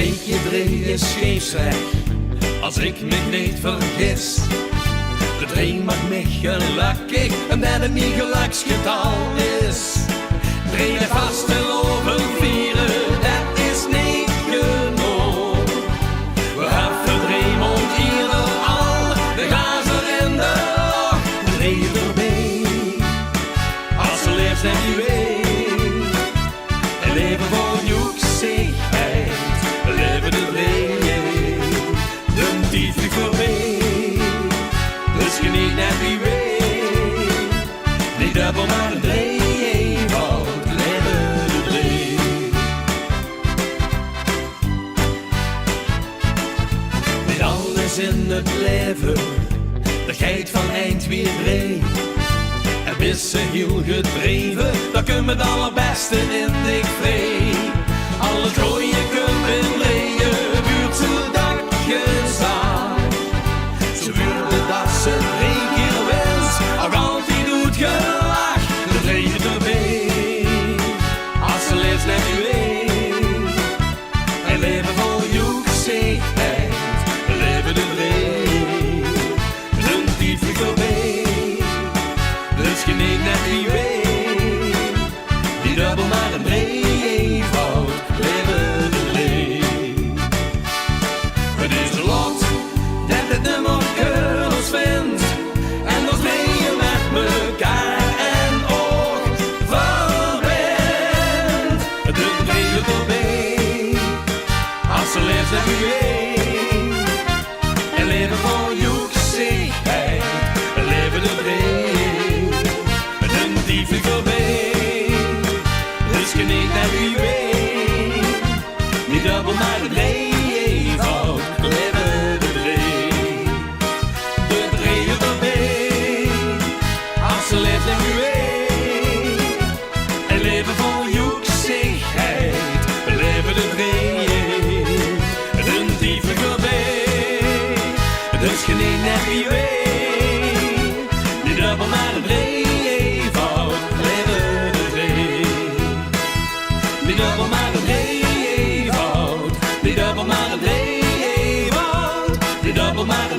reekje dree is scheefsrecht, als ik me niet vergis. De dree maakt mij gelukkig, omdat het niet geluksgetal is. Dree er vast en over vieren, dat is niet genoeg. We hebben dree mond hier al, de glazen in de oog. Dree erbij, als ze leeft en je weet. En leven voor joeksigheid, leven de dree. De tijd vliegt voorbij, dus geniet net wie weet. Niet dubbel maar een dree, want leven de dree. Niet alles in het leven, de geit van eind weer dree. En is ze heel gedreven, dan kun je het allerbeste in dik vree. Alles gooien kun in drieën, buurt ze dakjes aan. Ze wilde dat ze 3 keer wens, ook altijd doet gelach. De dree erbij, als ze leeft net u weet. En leven vol joeksigheid, leven de dree. Een tijd vliegt voorbij, dus geniet net wie weet. Die dubbel maar een dree, fout, leven de dree. Het is een lot dat het nummer keurels vindt. En dan ben je met mekaar en ook verbindt. De dree erbij, als ze leeft net wie weet. En leven voor joeksigheid, leven de dree. Een dief vliegt voorbij, dus geniet net wie weet. Niet dubbel maar de dree, fout, leven de dree. De dree erbij, als ze leeft net wie weet. En leven voor joeksigheid, leven de dree. Een dief vliegt voorbij, dus geniet net wie weet. Niet dubbel maar de dree, fout, leven de dree. Niet dubbel maar de dree, fout, niet dubbel maar de dree, fout, niet dubbel maar de